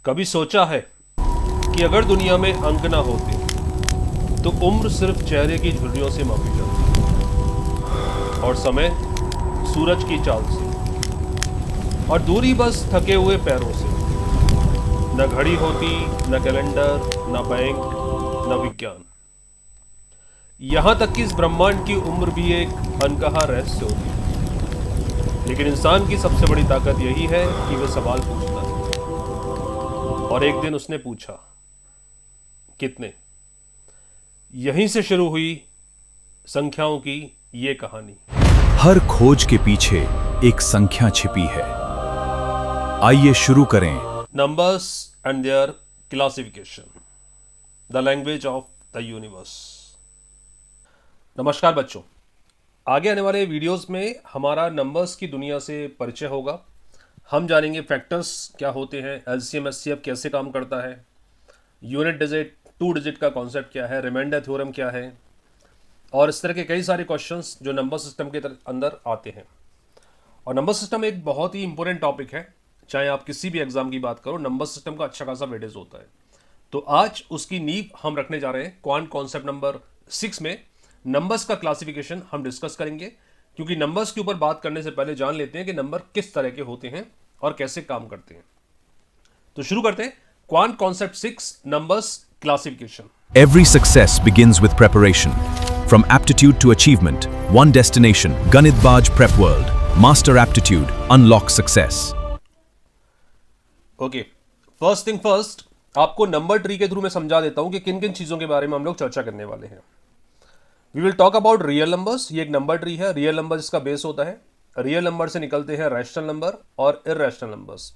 कभी सोचा है कि अगर दुनिया में अंक ना होते तो उम्र सिर्फ चेहरे की झुर्रियों से मापी जाती और समय सूरज की चाल से और दूरी बस थके हुए पैरों से। न घड़ी होती, न कैलेंडर, न बैंक, न विज्ञान, यहां तक कि इस ब्रह्मांड की उम्र भी एक अनकहा रहस्य होती है। लेकिन इंसान की सबसे बड़ी ताकत यही है कि वह सवाल पूछता है। और एक दिन उसने पूछा, कितने? यहीं से शुरू हुई संख्याओं की ये कहानी। हर खोज के पीछे एक संख्या छिपी है। आइए शुरू करें। Numbers and there classification, the language of the universe. नमस्कार बच्चों, आगे आने वाले वीडियोस में हमारा नंबर्स की दुनिया से परिचय होगा। हम जानेंगे फैक्टर्स क्या होते हैं, एलसीएम एचसीएफ कैसे काम करता है, यूनिट डिजिट, टू डिजिट का कॉन्सेप्ट क्या है, रिमाइंडर थ्योरम क्या है, और इस तरह के कई सारे क्वेश्चंस जो नंबर सिस्टम के अंदर आते हैं। और नंबर सिस्टम एक बहुत ही इंपॉर्टेंट टॉपिक है, चाहे आप किसी भी एग्जाम की बात करो, नंबर सिस्टम का अच्छा खासा वेटेज होता है। तो आज उसकी नींव हम रखने जा रहे हैं। क्वांट कॉन्सेप्ट नंबर 6 में नंबर्स का क्लासिफिकेशन हम डिस्कस करेंगे, क्योंकि नंबर्स के ऊपर बात करने से पहले जान लेते हैं कि नंबर किस तरह के होते हैं और कैसे काम करते हैं। तो शुरू करते हैं। Quant concept 6, numbers classification. Every success begins with preparation. From aptitude to achievement, one destination, Ganit Baj Prep World. Master aptitude, unlock success. Okay, first thing first, आपको नंबर ट्री के थ्रू मैं समझा देता हूं कि किन किन चीजों के बारे में हम लोग चर्चा करने वाले हैं। We will talk about real numbers. ये एक नंबर ट्री है। रियल नंबर इसका बेस होता है। रियल नंबर से निकलते हैं रैशनल नंबर और इररेशनल नंबर्स।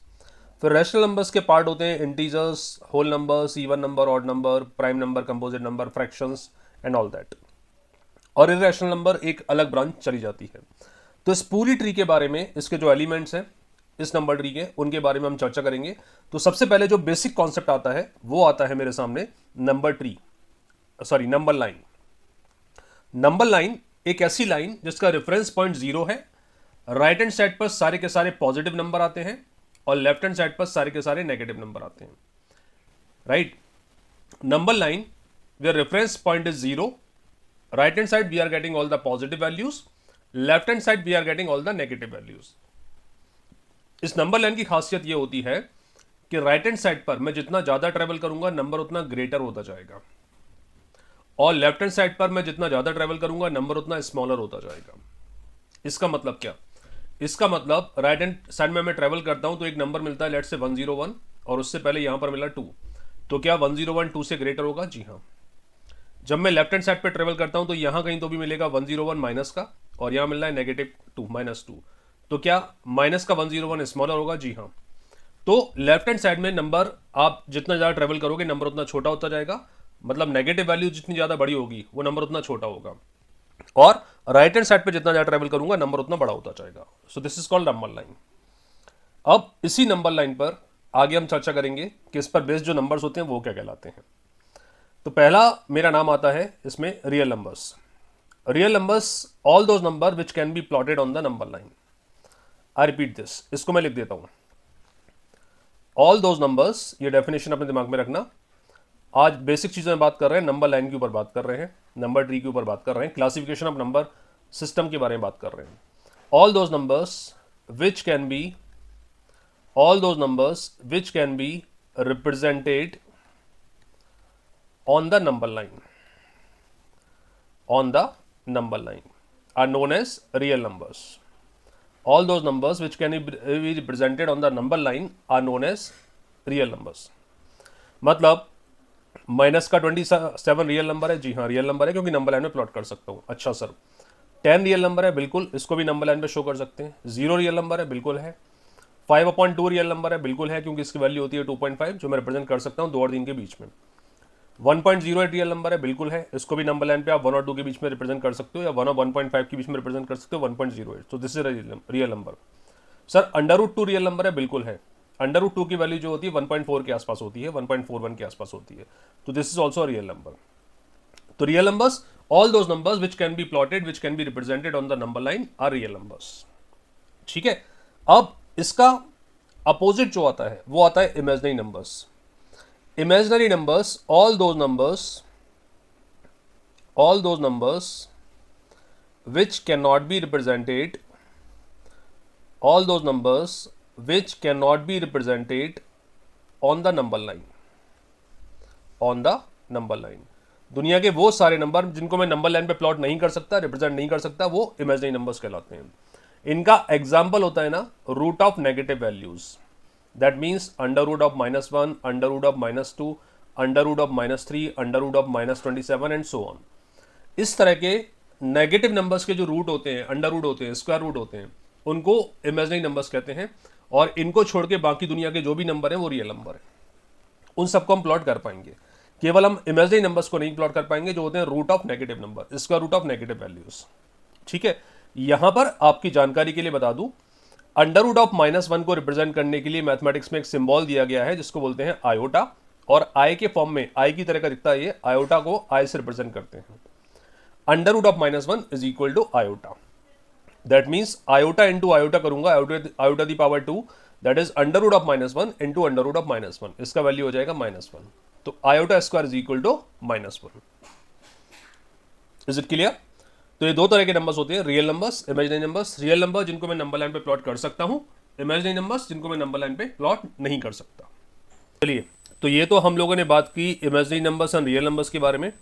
फिर रैशनल नंबर्स के पार्ट होते हैं integers, whole numbers, even number, odd number, prime number, composite number, fractions and all that. और इररेशनल नंबर एक अलग ब्रांच चली जाती है। तो इस पूरी ट्री के बारे में, इसके जो एलिमेंट्स हैं इस नंबर ट्री के, उनके बारे में हम चर्चा करेंगे। तो सबसे पहले जो बेसिक कॉन्सेप्ट आता है वो आता है मेरे सामने number tree, sorry number line. Number line एक ऐसी लाइन जिसका रेफरेंस पॉइंट 0 है। राइट हैंड साइड पर सारे के सारे पॉजिटिव नंबर आते हैं और लेफ्ट हैंड साइड पर सारे के सारे नेगेटिव नंबर आते हैं। Right, number line where reference point is 0, right hand side we are getting all the positive values, left hand side we are getting all the negative values. इस number line की खासियत यह होती है कि right hand side पर मैं जितना ज्यादा ट्रेवल करूंगा नंबर उतना ग्रेटर होता जाएगा, और लेफ्ट हैंड साइड पर मैं जितना ज्यादा ट्रेवल करूंगा नंबर उतना स्मॉलर होता जाएगा। इसका मतलब क्या? इसका मतलब राइट हैंड साइड में मैं ट्रेवल करता हूं तो एक नंबर मिलता है, लेट से 101, और उससे पहले यहां पर मिला 2, तो क्या 101 2 से ग्रेटर होगा? जी हां। जब मैं लेफ्ट हैंड साइड पर ट्रेवल करता हूं तो यहां कहीं तो भी मिलेगा 101 माइनस का, और यहां मिल रहा है -2 -2, तो क्या माइनस का 101 स्मॉलर होगा? जी हां। तो लेफ्ट हैंड साइड में नंबर आप जितना ज्यादा ट्रेवल करोगे नंबर उतना छोटा होता जाएगा, मतलब नेगेटिव वैल्यू जितनी ज्यादा बड़ी होगी वो नंबर उतना छोटा होगा, और राइट हैंड साइड पे जितना ज्यादा ट्रेवल करूंगा नंबर उतना बड़ा होता जाएगा। So this is called number line. अब इसी नंबर लाइन पर आगे हम चर्चा करेंगे कि इस पर बेस्ड जो नंबर्स होते हैं वो क्या कहलाते हैं। तो पहला मेरा नाम आता है इसमें real numbers. Real numbers, all those number which can be plotted on the number line. I repeat this, इसको मैं लिख देता हूं। ऑल दोज नंबर्स, ये डेफिनेशन अपने दिमाग में रखना। आज बेसिक चीज़ों में बात कर रहे हैं, नंबर लाइन के ऊपर बात कर रहे हैं, नंबर ट्री के ऊपर बात कर रहे हैं, क्लासिफिकेशन ऑफ नंबर सिस्टम के बारे में बात कर रहे हैं। All those numbers which can be, all those numbers which can be represented on the number line, on the number line are known as real numbers. All those numbers which can be represented on the number line are known as real numbers। मतलब minus का 27 real number है? जी हाँ real number है, क्योंकि number line में plot कर सकता हूँ। अच्छा सर, 10 रियल नंबर है? बिल्कुल, इसको भी नंबर लाइन पे शो कर सकते हैं। 0 रियल नंबर है? बिल्कुल है। 5/2 रियल नंबर है? बिल्कुल है, क्योंकि इसकी वैल्यू होती है 2.5, जो मैं रिप्रेजेंट कर सकता हूँ 2 और 3 के बीच में। 1.08 रियल नंबर है? बिल्कुल है, इसको भी नंबर लाइन पे आप 1 और 2 के बीच में रिप्रेजेंट कर सकते हो, या 1 और 1.5 के बीच में रिप्रेजेंट कर सकते हो 1.08। तो this is real number. Sir √2 real number है? बिल्कुल है। √2 की वैल्यू जो होती है 1.4 के आसपास होती है, 1.41 के आसपास होती है, तो this is also real number. तो real numbers, all those numbers which can be plotted, which can be represented on the number line are real numbers. ठीक है, अब इसका अपोजिट जो आता है वो आता है imaginary numbers. Imaginary numbers, all those numbers which cannot be represented, all those numbers which cannot be represented on the number line, on the number line। दुनिया के वो सारे नंबर जिनको मैं नंबर लाइन पे प्लॉट नहीं कर सकता, रिप्रेजेंट नहीं कर सकता, वो इमेजिनरी नंबर्स कहलाते हैं। इनका एग्जाम्पल होता है ना root of negative values, that means under root of -1, under root of -2, under root of -3, under root of -27 and so on. इस तरह के नेगेटिव नंबर्स के जो रूट होते हैं, अंडर रूट होते हैं, स्क्वायर रूट होते हैं, उनको इमेजिनरी नंबर्स कहते हैं। और इनको छोड़ के बाकी दुनिया के जो भी नंबर हैं वो रियल नंबर है। उन सबको हम प्लॉट कर पाएंगे, केवल हम इमेजिनरी नंबर्स को नहीं प्लॉट कर पाएंगे, जो होते हैं root of negative number, square root of negative values. ठीक है, यहां पर आपकी जानकारी के लिए बता दूं, अंडर रूट ऑफ -1 को रिप्रेजेंट करने के लिए मैथमेटिक्स में एक सिंबल दिया गया है जिसको बोलते हैं आयोटा, और आई के फॉर्म में, आई की तरह का दिखता है ये, आयोटा को आई से रिप्रेजेंट करते हैं। Under root of -1 is equal to iota, that means iota into iota करूंगा, iota the power 2, that is under root of -1 into under root of -1, इसका वैल्यू हो जाएगा -1। तो iota square is equal to -1। Is it clear? तो ये दो तरह के नंबर्स होते हैं, real numbers, imaginary numbers. Real number जिनको मैं नंबर लाइन पे प्लॉट कर सकता हूं, इमेजिनरी नंबर्स जिनको मैं नंबर लाइन पे प्लॉट नहीं कर सकता। चलिए, तो ये तो हम लोगों ने बात की imaginary numbers and real numbers के बारे में।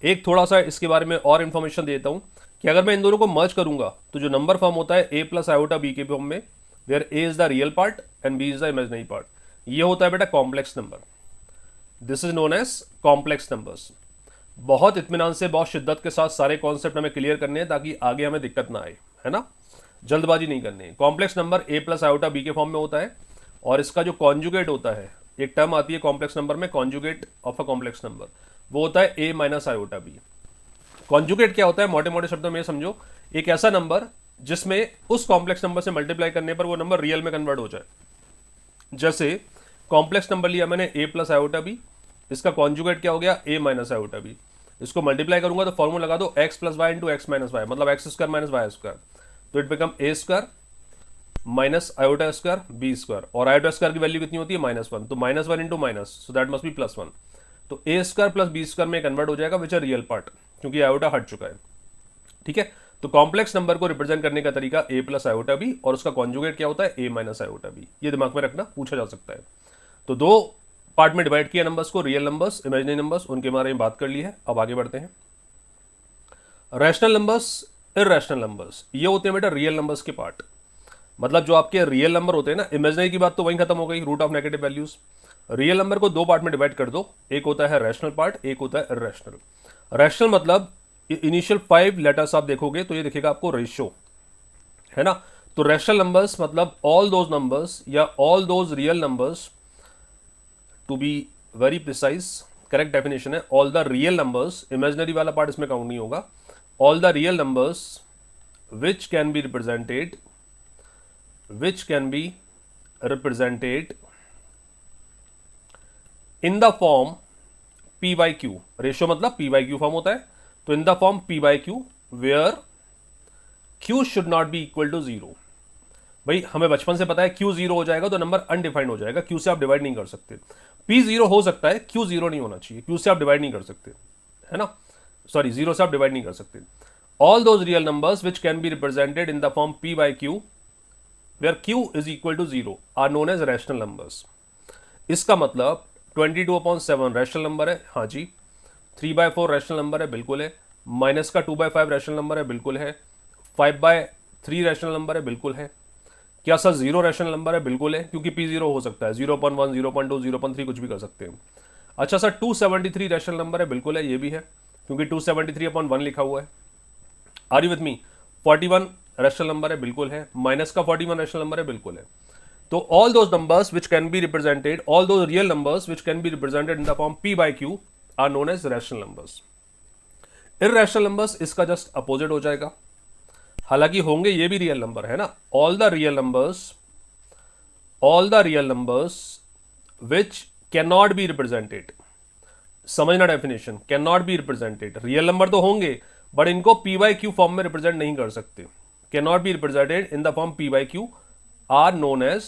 एक थोड़ा सा इसके बारे में और इन्फॉर्मेशन देता हूं कि अगर मैं इन दोनों को मर्ज करूंगा तो जो नंबर फॉर्म होता है a प्लस आयोटा b के फॉर्म में, where a is the real part and b is the imaginary part, ये होता है बेटा complex number. This is known as complex numbers. बहुत इत्मीनान से, बहुत शिद्दत के साथ सारे कॉन्सेप्ट हमें क्लियर करने हैं ताकि आगे हमें दिक्कत ना आए, है ना, जल्दबाजी नहीं करनी है। Complex number a plus iota b के फॉर्म में होता है, और इसका जो कॉन्जुगेट होता है, एक टर्म आती है कॉम्प्लेक्स नंबर में, conjugate of a complex number, वो होता है a minus iota b। Conjugate क्या होता है, मोटे मोटे शब्दों में समझो, एक ऐसा नंबर जिसमें उस कॉम्प्लेक्स नंबर से मल्टीप्लाई करने पर वो नंबर रियल में कन्वर्ट हो जाए। जैसे कॉम्प्लेक्स नंबर लिया मैंने a प्लस आयोटा b, इसका कॉन्जुगेट क्या हो गया, a माइनस आयोटा b। इसको मल्टीप्लाई करूंगा तो फॉर्मूला लगा दो x plus y into x minus y, मतलब x square minus y square, तो it become a square minus iota square b square, और आयोटा स्क्वायर की वैल्यू कितनी होती है, -1, तो -1 into minus, so that must be +1, तो a square plus b square में कन्वर्ट हो जाएगा, विच आर रियल पार्ट, क्योंकि आयोटा हट चुका है। ठीक है, तो कॉम्प्लेक्स नंबर को रिप्रेजेंट करने का तरीका a प्लस आयोटा b, और उसका कॉन्जुगेट क्या होता है, a माइनस आयोटा b। ये दिमाग में रखना, पूछा जा सकता है। तो दो पार्ट में डिवाइड किया नंबर्स को, रियल नंबर्स, इमेजिनरी नंबर्स, उनके बारे में बात कर ली है। अब आगे बढ़ते हैं। रैशनल नंबर्स, इरैशनल नंबर्स, ये होते हैं बेटा रियल नंबर्स के पार्ट। मतलब जो आपके रियल नंबर होते हैं ना, इमेजिनरी की बात तो वहीं खत्म हो गई, root of negative values. Real number को दो पार्ट में डिवाइड कर दो, एक होता है रैशनल पार्ट, एक होता है इरैशनल। रैशनल मतलब इनिशियल 5 लेटर्स आप देखोगे तो ये दिखेगा आपको रेशियो, है ना। तो रैशनल नंबर्स मतलब ऑल दोज नंबर्स या all those real numbers, to be very precise, correct definition है, all the real numbers, imaginary वाला पार्ट इसमें काउंट नहीं होगा, all the real numbers which can be represented in the form p by q, ratio मतलब p by q form होता है, तो in the form p by q where q should not be equal to 0। भाई हमें बचपन से पता है q 0 हो जाएगा तो नंबर अनडिफाइंड हो जाएगा, q से आप डिवाइड नहीं कर सकते। p 0 हो सकता है, q 0 नहीं होना चाहिए, q से आप डिवाइड नहीं कर सकते, है ना, सॉरी 0 से आप डिवाइड नहीं कर सकते। All those real numbers which can be represented in the form p by q where q is equal to 0 are known as rational numbers. इसका मतलब 22/7 रैशनल नंबर है, हाँ जी। 3/4 रैशनल नंबर है, बिल्कुल है। माइनस का 2/5 रैशनल नंबर है, बिल्कुल है। 5/3 रैशनल नंबर है, बिल्कुल है। क्या सर 0 रैशनल नंबर है, बिल्कुल है, क्योंकि p 0 हो सकता है, 0.1, 0.2, 0.3 कुछ भी कर सकते हैं। अच्छा सर 273 रैशनल नंबर है, बिल्कुल है, ये भी है, क्योंकि 273/1 लिखा हुआ है। Are you with me? 41 rational number है, बिल्कुल है। माइनस का 41 रैशनल नंबर है, बिल्कुल है। तो all those numbers which can be represented, all those real numbers which can be represented in the form p by q are known as rational numbers. Irrational numbers इसका just opposite हो जाएगा, हालांकि होंगे ये भी रियल नंबर, है ना। all the real numbers which cannot be represented, समझना definition, cannot be represented, real number तो होंगे बट इनको p by q फॉर्म में रिप्रेजेंट नहीं कर सकते। cannot be represented in the form p by q are known as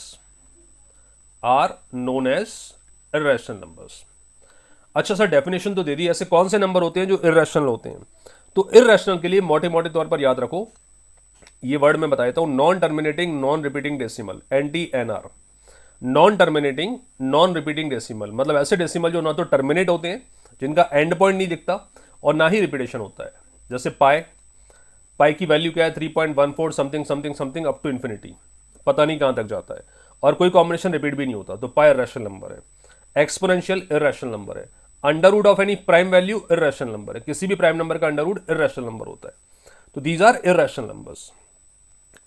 are known as irrational numbers. अच्छा sir, definition तो दे दी, ऐसे कौन से नंबर होते हैं जो इर्रेशनल होते हैं? तो इर्रेशनल के लिए मोटे मोटे तौर पर याद रखो, ये वर्ड मैं बता देता हूं, non terminating non repeating decimal, NTNR। Non terminating non repeating decimal मतलब ऐसे डेसिमल जो ना तो टर्मिनेट होते हैं, जिनका एंड पॉइंट नहीं दिखता, और ना ही रिपीटेशन होता है। जैसे पाई, पाई की वैल्यू क्या है? 3.14 something something something up to infinity, पता नहीं कहां तक जाता है, और कोई कॉम्बिनेशन रिपीट भी नहीं होता, तो पाई इर्रेशनल नंबर है। एक्सपोनेंशियल इर्रेशनल नंबर है। Under root of any prime value irrational number है, किसी भी प्राइम नंबर का अंडर रूट इर्रेशनल नंबर होता है। तो दीज आर इर्रेशनल नंबर्स।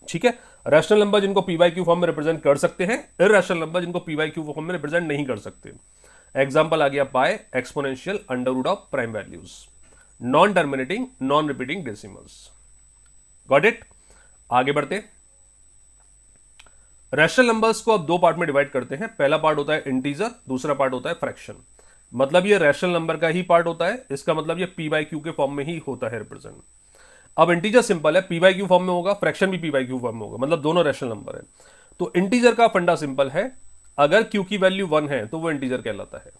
ठीक है, रैशनल नंबर जिनको पीवाईक्यू फॉर्म में रिप्रेजेंट कर सकते हैं, इर्रेशनल नंबर जिनको पीवाईक्यू फॉर्म में रिप्रेजेंट नहीं कर सकते। एग्जांपल आ गया pi, exponential, under root of prime values, non terminating non repeating decimals. Got it? आगे बढ़ते। रैशनल नंबर्स को अब दो पार्ट में डिवाइड करते हैं। पहला पार्ट होता है इंटीजर, दूसरा पार्ट होता है फ्रैक्शन। मतलब ये रैशनल नंबर का ही पार्ट होता है, इसका मतलब ये पीवाईक्यू के फॉर्म में ही होता है रिप्रेजेंट। अब इंटीजर सिंपल है, पीवाईक्यू फॉर्म में होगा, फ्रैक्शन भी पीवाईक्यू फॉर्म में होगा, मतलब दोनों रैशनल नंबर है। तो इंटीजर का फंडा सिंपल है, अगर क्यू की वैल्यू 1 है तो वो इंटीजर कहलाता है।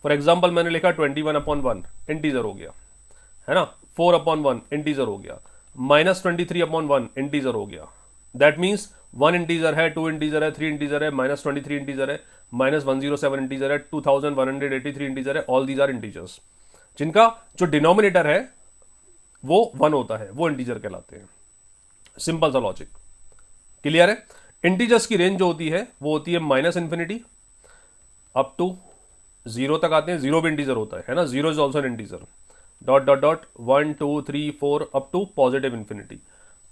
फॉर एग्जाम्पल मैंने लिखा 21/1 इंटीजर हो गया, है ना। 4/1 इंटीजर हो गया, -23/1 इंटीजर हो गया। दैट मीन्स 1 इंटीजर है, 2 इंटीजर है, 3 इंटीजर है, -23 इंटीजर है, -107 इंटीजर है, 2183 इंटीजर है। ऑल दीज आर इंटीजर्स, जिनका जो डिनोमिनेटर है वो 1 होता है, वो इंटीजर कहलाते हैं। सिंपल सा लॉजिक, क्लियर है? इंटीजर्स की रेंज जो होती है वो होती है -∞ अप टू 0 तक आते हैं। 0 भी इंटीजर होता है ना, 0 is also an integer. Dot dot dot 1 2 3 4 up to positive infinity.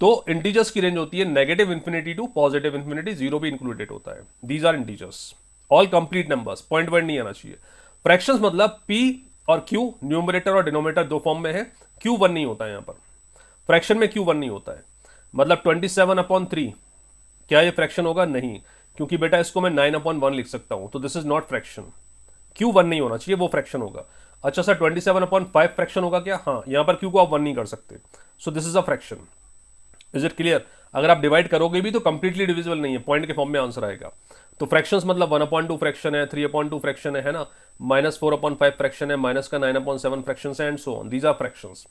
तो इंटीजर्स की रेंज होती है -∞ टू पॉजिटिव इन्फिनिटी, 0 भी इंक्लूडेड होता है। These are integers, all complete numbers, point word नहीं आना चाहिए। फ्रैक्शंस मतलब P और Q, न्यूमरेटर और डिनोमिनेटर दो फॉर्म में है, Q1 नहीं होता है यहां पर। फ्रैक्शन में Q1 नहीं होता है, मतलब 27/3 क्या ये फ्रैक्शन होगा? नहीं, क्योंकि बेटा इसको मैं 9/1 लिख सकता हूं, तो this is not fraction. Q1 नहीं होना चाहिए, वो फ्रैक्शन होगा। अच्छा सर, 27/5 फ्रैक्शन होगा क्या? हाँ, यहां पर Q को आप 1 नहीं कर सकते, so this is a fraction. Is it clear? अगर आप डिवाइड करोगे भी तो कंप्लीटली डिविजिबल नहीं है, पॉइंट के फॉर्म में आंसर आएगा। तो फ्रैक्शंस मतलब 1/2 फ्रैक्शन है, 3/2 फ्रैक्शन है ना, -4/5 फ्रैक्शन है, माइनस का 9/7 फ्रैक्शन है, and so on. These are fractions.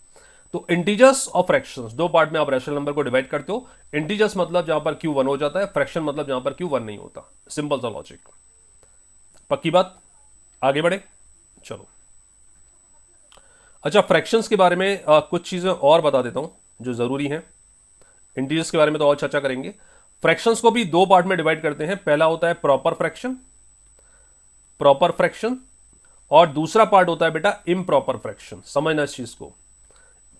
तो इंटीजर्स और फ्रैक्शंस दो पार्ट में आप रैशनल नंबर को डिवाइड करते हो। इंटीजर्स मतलब जहां पर Q1 हो जाता है, फ्रैक्शन मतलब जहां पर Q1 नहीं होता। सिंपल सा लॉजिक, पक्की बात? आगे बढ़े, चलो। अच्छा, फ्रैक्शंस के बारे में कुछ चीजें और बता देता हूं जो जरूरी हैं। इंटीजर्स के बारे में तो और चर्चा करेंगे। फ्रैक्शंस को भी दो पार्ट में डिवाइड करते हैं। पहला होता है प्रॉपर फ्रैक्शन, प्रॉपर फ्रैक्शन, और दूसरा पार्ट होता है बेटा इम्प्रॉपर फ्रैक्शन। समझना इस चीज को,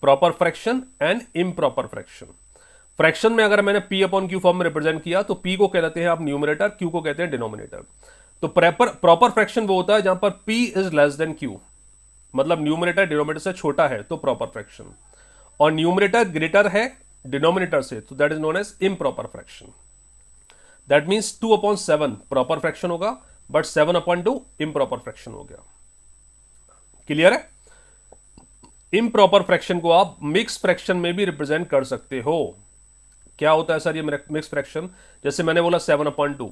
proper fraction and improper fraction. Fraction में अगर मैंने P/Q फॉर्म में रिप्रेजेंट किया तो P को कहते हैं आप न्यूमरेटर, Q को कहते हैं डिनोमिनेटर। तो प्रॉपर फ्रैक्शन वो होता है जहां पर P is less than Q, मतलब न्यूमरेटर डिनोमिनेटर से छोटा है तो प्रॉपर फ्रैक्शन, और न्यूमरेटर ग्रेटर है डिनोमिनेटर से, तो that is known as improper fraction. That means 2/7 proper fraction होगा, बट 7/2 इम्प्रॉपर फ्रैक्शन हो गया। क्लियर है? इम्प्रॉपर फ्रैक्शन को आप मिक्स फ्रैक्शन में भी रिप्रेजेंट कर सकते हो। क्या होता है सर ये मिक्स फ्रैक्शन? जैसे मैंने बोला 7/2,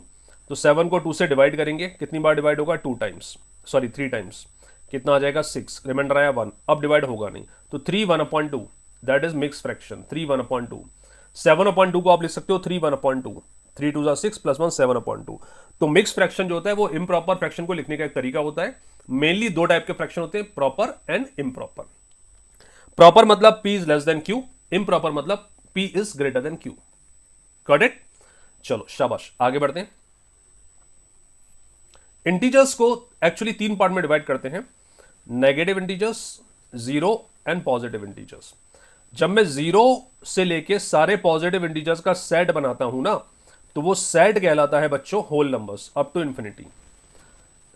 तो 7 को 2 से डिवाइड करेंगे, कितनी बार डिवाइड होगा? 2 टाइम्स, सॉरी 3 टाइम्स। कितना आ जाएगा? 6, रिमाइंडर आया 1, अब डिवाइड होगा नहीं, तो 3 1/2, दैट इज मिक्स फ्रैक्शन। 3 1/2, 7/2 को आप लिख सकते हो 3 1/2, 3 2 6 + 1 7/2। तो मिक्स फ्रैक्शन जो होता है वो इम्प्रॉपर फ्रैक्शन को लिखने का एक तरीका होता है। मेनली दो टाइप के फ्रैक्शन होते हैं, प्रॉपर एंड इम्प्रॉपर। प्रॉपर मतलब P is less than Q, improper मतलब P is greater than Q। Got it? चलो शाबाश, आगे बढ़ते हैं। इंटीजर्स को एक्चुअली 3 पार्ट में डिवाइड करते हैं, negative integers, zero and positive integers. जब मैं 0 से लेके सारे पॉजिटिव इंटीजर्स का सेट बनाता हूं ना, तो वो सेट कहलाता है बच्चों whole numbers up to infinity.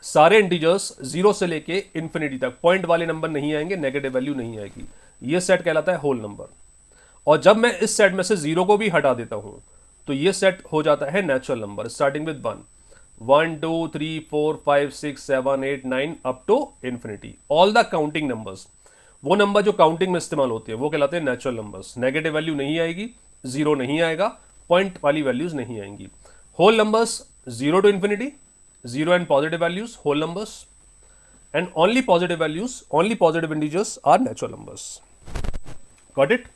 सारे इंटीजर्स 0 से लेके इन्फिनिटी तक, पॉइंट वाले नंबर नहीं आएंगे, नेगेटिव वैल्यू नहीं आएगी, ये सेट कहलाता है होल नंबर। और जब मैं इस सेट में से 0 को भी हटा देता हूं तो ये सेट हो जाता है natural number, starting with 1, 1 2 3 4 5 6 7 8 9 up to infinity. All the counting numbers, वो नंबर जो काउंटिंग में इस्तेमाल होते हैं वो कहलाते हैं नेचुरल नंबर्स। नेगेटिव वैल्यू नहीं आएगी, 0 नहीं आएगा, पॉइंट वाली वैल्यूज नहीं आएंगी। Whole numbers 0 to infinity, 0 and positive values whole numbers, and only positive values, only positive integers are natural numbers. Got it?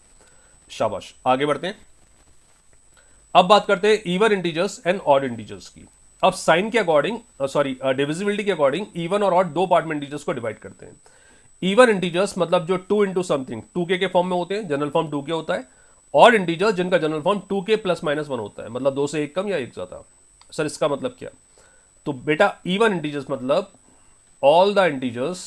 शाबाश, आगे बढ़ते हैं. अब बात करते हैं even integers and odd integers की. अब साइन के अकॉर्डिंग, डिविजिबिलिटी के अकॉर्डिंग इवन और ऑड दो पार्ट में इंटीजर्स को डिवाइड करते हैं. इवन इंटीजर्स मतलब जो 2 इंटू समथिंग 2k के फॉर्म में होते हैं, जनरल फॉर्म 2k होता है. ऑड इंटीजर्स जिनका general form 2k plus minus 1 होता है, मतलब 2 से 1 कम या 1 ज्यादा. सर इसका मतलब क्या? तो बेटा इवन इंटीजर्स मतलब ऑल द इंटीजर्स,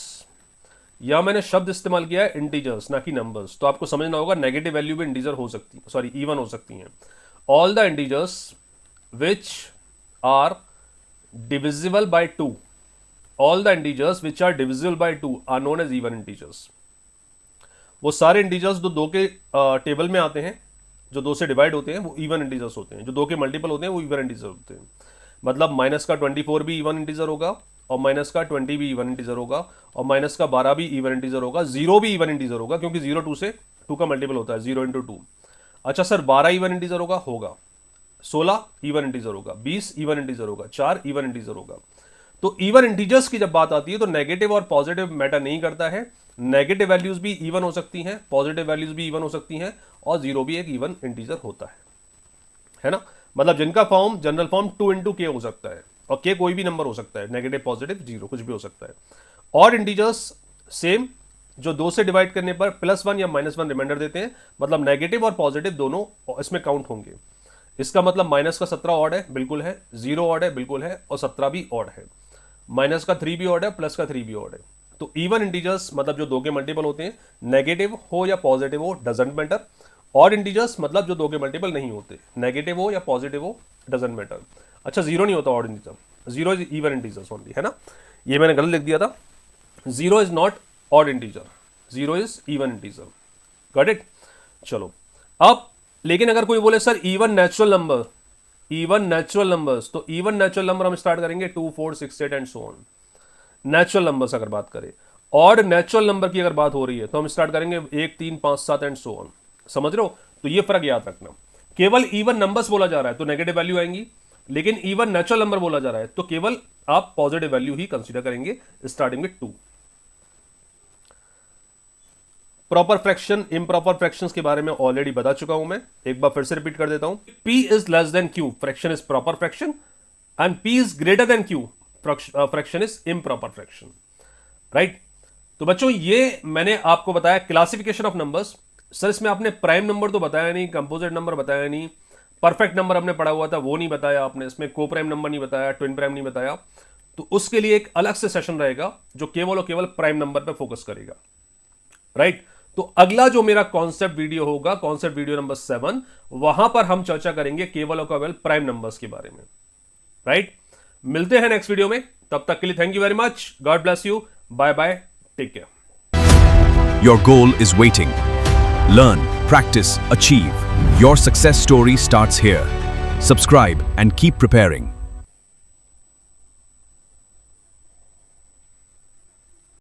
या मैंने शब्द इस्तेमाल किया है इंटीजर्स ना कि नंबर्स, तो आपको समझना होगा नेगेटिव वैल्यू भी इंटीजर हो सकती है, सॉरी इवन हो सकती हैं. All the integers which are divisible by 2, all the integers which are divisible by 2 are known as even integers. वो सारे इंटीजर्स जो 2 के टेबल में आते हैं, जो 2 से डिवाइड होते हैं, वो इवन इंटीजर्स होते हैं. जो 2 के मल्टीपल होते हैं वो इवन इंटीजर होते हैं. मतलब माइनस का 24 भी इवन इंटीजर होगा, और माइनस का 20 भी इवन इंटीजर होगा, और माइनस का 12 भी इवन इंटीजर होगा, 0 भी इवन इंटीजर होगा, क्योंकि 0 2 से 2 का मल्टीपल होता है, 0 इंटू 2. अच्छा सर 12 इवन इंटीजर होगा, 16 इवन इंटीजर होगा, 20 इवन इंटीजर होगा, 4 इवन इंटीजर होगा. तो इवन इंटीजर्स की जब बात आती है तो नेगेटिव और पॉजिटिव मैटर नहीं करता है. नेगेटिव वैल्यूज भी इवन हो सकती हैं, पॉजिटिव वैल्यूज भी इवन हो सकती हैं, और 0 भी एक इवन इंटीजर होता है ना. मतलब जिनका form general form 2 into k हो सकता है, और k कोई भी नंबर हो सकता है, नेगेटिव पॉजिटिव 0 कुछ भी हो सकता है. ऑड इंटीजर्स सेम, जो 2 से डिवाइड करने पर +1 या -1 रिमाइंडर देते हैं, मतलब नेगेटिव और पॉजिटिव दोनों इसमें काउंट होंगे. इसका मतलब माइनस का 17 ऑड है, बिल्कुल है. 0 ऑड है, बिल्कुल है. और 17 भी ऑड है. माइनस का 3 भी ऑड है, प्लस का 3 भी ऑड है. तो इवन इंटीजर्स मतलब जो 2 के मल्टीपल होते हैं, नेगेटिव हो या पॉजिटिव हो डजंट मैटर. ऑड इंटीजर्स मतलब जो 2 के मल्टीपल नहीं होते, नेगेटिव हो या पॉजिटिव हो डजंट मैटर. अच्छा 0 नहीं होता odd integer, 0 is even integers only, है ना. ये मैंने गलत लिख दिया था. 0 is not odd integer, 0 is even integer. Got it? चलो अब लेकिन अगर कोई बोले sir even natural number, even natural numbers, तो इवन नेचुरल नंबर हम स्टार्ट करेंगे 2 4 6 8 and so on. Natural numbers अगर बात करें, ऑड नेचुरल नंबर की अगर बात हो रही है तो हम स्टार्ट करेंगे 1 3 5 7 एंड सो ऑन. समझ रहे हो? तो ये फर्क याद रखना. केवल इवन नंबर्स बोला जा रहा है तो नेगेटिव वैल्यू आएंगी, लेकिन इवन नेचुरल नंबर बोला जा रहा है तो केवल आप पॉजिटिव वैल्यू ही कंसीडर करेंगे, starting with 2. Proper fraction, improper fractions के बारे में ऑलरेडी बता चुका हूं मैं, एक बार फिर से रिपीट कर देता हूं. P is less than Q, fraction is proper fraction, and P is greater than Q, fraction is improper fraction. Right? तो बच्चों ये मैंने आपको बताया क्लासिफिकेशन ऑफ नंबर्स. सर इसमें आपने प्राइम नंबर तो बताया नहीं, कंपोजिट नंबर बताया नहीं, परफेक्ट नंबर हमने पढ़ा हुआ था वो नहीं बताया आपने, इसमें को प्राइम नंबर नहीं बताया, ट्विन प्राइम नहीं बताया. तो उसके लिए एक अलग से सेशन रहेगा जो केवल और केवल प्राइम नंबर पर फोकस करेगा. राइट? तो अगला जो मेरा कॉन्सेप्ट वीडियो होगा, कॉन्सेप्ट वीडियो नंबर 7, वहां पर हम चर्चा करेंगे केवल और केवल प्राइम नंबर्स के बारे में. राइट? मिलते हैं नेक्स्ट वीडियो में, तब तक के लिए thank you very much. God bless you. Bye bye. Take care. Your goal is waiting. Learn, practice, achieve. Your success story starts here. Subscribe and keep preparing.